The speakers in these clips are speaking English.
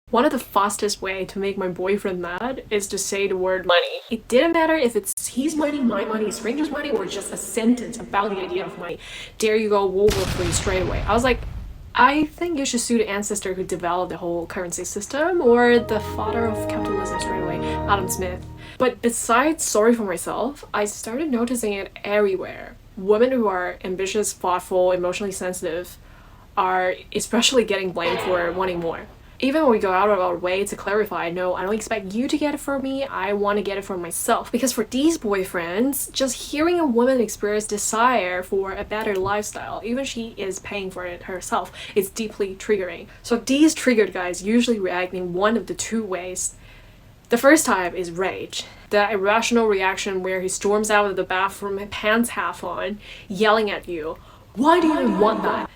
One of the fastest way to make my boyfriend mad is to say the word money. It didn't matter if it's his money, my money, stranger's money, or just a sentence about the idea of money. There you go, World War III straight away. I was like, I think you should sue the ancestor who developed the whole currency system, or the father of capitalism straight away, Adam Smith. But besides sorry for myself, I started noticing it everywhere. Women who are ambitious, thoughtful, emotionally sensitive are especially getting blamed for wanting more. Even when we go out of our way to clarify, no, I don't expect you to get it for me, I want to get it for myself. Because for these boyfriends, just hearing a woman express desire for a better lifestyle, even she is paying for it herself, is deeply triggering. So these triggered guys usually react in one of the two ways. The first type is rage. The irrational reaction where he storms out of the bathroom, pants half on, yelling at you. Why do you even want that?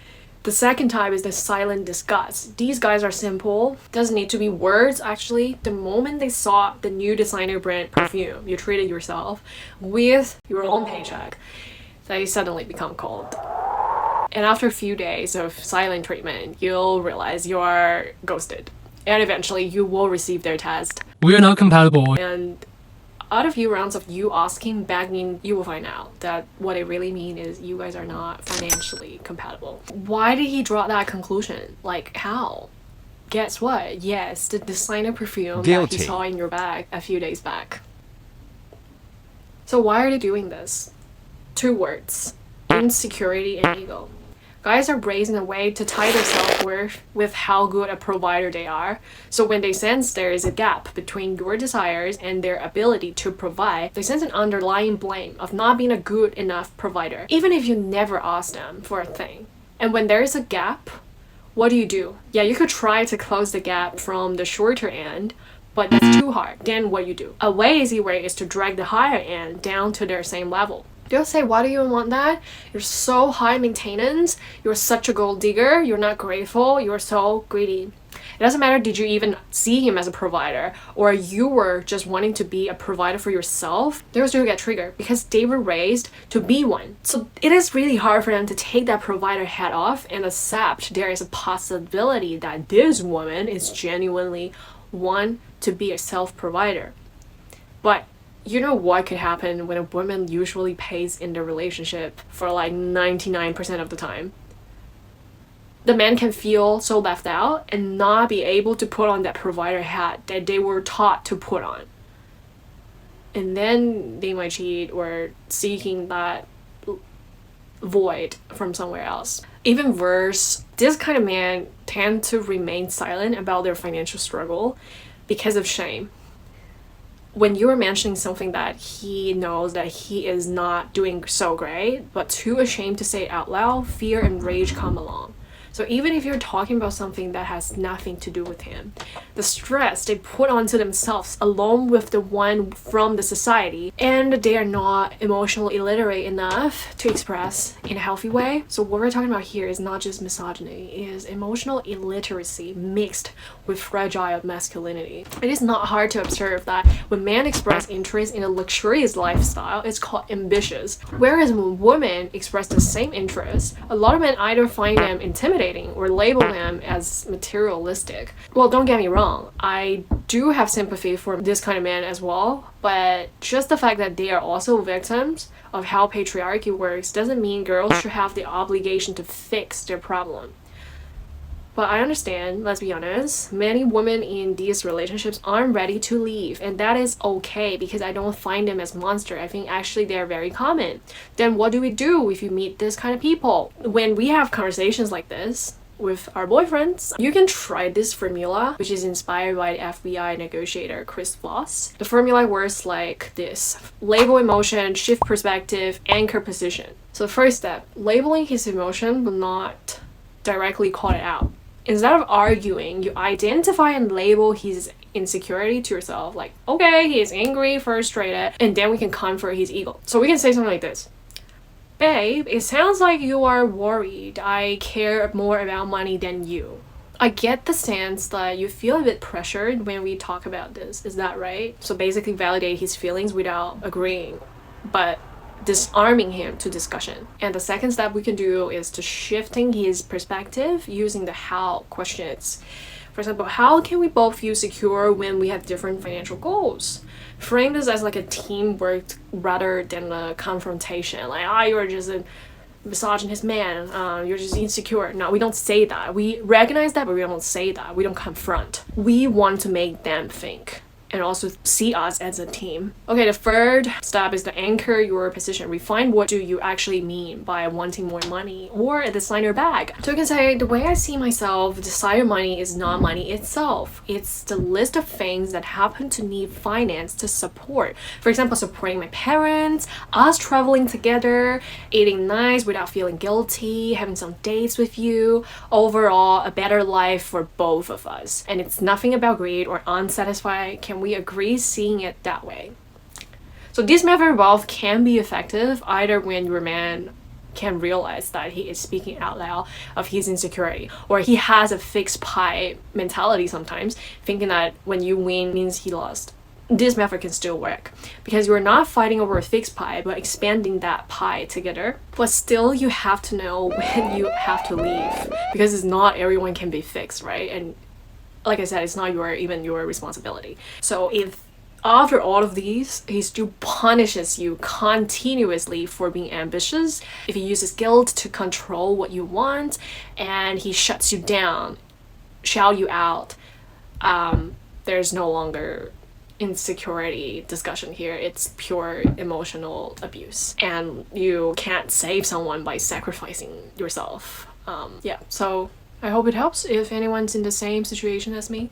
The second type is the silent disgust. These guys are simple. Doesn't need to be words, actually. The moment they saw the new designer brand perfume you treated yourself with your own paycheck, they suddenly become cold. And after a few days of silent treatment, you'll realize you are ghosted. And eventually you will receive their test. We are not compatible. And out of few rounds of you asking, begging, you will find out that what it really means is you guys are not financially compatible. Why did he draw that conclusion? Like, how? Guess what? Yes, the designer perfume that he saw in your bag a few days back. So why are they doing this? Two words: insecurity and ego. Guys are raised in a way to tie their self-worth with how good a provider they are. So when they sense there is a gap between your desires and their ability to provide, they sense an underlying blame of not being a good enough provider, even if you never ask them for a thing. And when there is a gap, what do? Yeah, you could try to close the gap from the shorter end, but that's too hard. Then what you do? A way easy way is to drag the higher end down to their same level. They'll say, why do you want that? You're so high maintenance. You're such a gold digger. You're not grateful. You're so greedy. It doesn't matter did you even see him as a provider or you were just wanting to be a provider for yourself. They will still get triggered because they were raised to be one. So it is really hard for them to take that provider hat off and accept there is a possibility that this woman is genuinely one to be a self-provider. But you know what could happen when a woman usually pays in the relationship for like 99% of the time? The man can feel so left out and not be able to put on that provider hat that they were taught to put on. And then they might cheat or seeking that void from somewhere else. Even worse, this kind of man tend to remain silent about their financial struggle because of shame. When you are mentioning something that he knows that he is not doing so great, but too ashamed to say it out loud, fear and rage come along. So even if you're talking about something that has nothing to do with him, the stress they put onto themselves along with the one from the society, and they are not emotionally illiterate enough to express in a healthy way. So what we're talking about here is not just misogyny, it is emotional illiteracy mixed with fragile masculinity. It is not hard to observe that when men express interest in a luxurious lifestyle, it's called ambitious. Whereas when women express the same interest, a lot of men either find them intimidating or label them as materialistic. Well, don't get me wrong, I do have sympathy for this kind of man as well, but just the fact that they are also victims of how patriarchy works doesn't mean girls should have the obligation to fix their problem. But I understand, let's be honest, many women in these relationships aren't ready to leave, and that is okay because I don't find them as monsters. I think actually they're very common. Then what do we do if you meet this kind of people? When we have conversations like this with our boyfriends, you can try this formula, which is inspired by the FBI negotiator Chris Voss. The formula works like this: label emotion, shift perspective, anchor position. So the first step, labeling his emotion but not directly call it out. Instead of arguing, you identify and label his insecurity to yourself, like, okay, he is angry, frustrated, and then we can comfort his ego. So we can say something like this: babe, it sounds like you are worried. I care more about money than you. I get the sense that you feel a bit pressured when we talk about this. Is that right? So basically validate his feelings without agreeing, but disarming him to discussion. And the second step we can do is to shifting his perspective using the how questions. For example, how can we both feel secure when we have different financial goals? Frame this as like a teamwork rather than a confrontation. Like, you're just a misogynist man, you're just insecure. No, we don't say that. We recognize that, but we don't say that. We don't confront. We want to make them think and also see us as a team. Okay, the third step is to anchor your position. Refine what do you actually mean by wanting more money or a designer bag. So you can say, the way I see myself, designer money is not money itself. It's the list of things that happen to need finance to support. For example, supporting my parents, us traveling together, eating nice without feeling guilty, having some dates with you, overall a better life for both of us. And it's nothing about greed or unsatisfied. Can we agree seeing it that way? So this method both can be effective either when your man can realize that he is speaking out loud of his insecurity, or he has a fixed pie mentality sometimes, thinking that when you win means he lost. This method can still work because you're not fighting over a fixed pie but expanding that pie together. But still, you have to know when you have to leave, because it's not everyone can be fixed, right? And like I said, it's not even your responsibility. So if after all of these, he still punishes you continuously for being ambitious, if he uses guilt to control what you want, and he shuts you down, shout you out, there's no longer insecurity discussion here. It's pure emotional abuse, and you can't save someone by sacrificing yourself. So I hope it helps if anyone's in the same situation as me.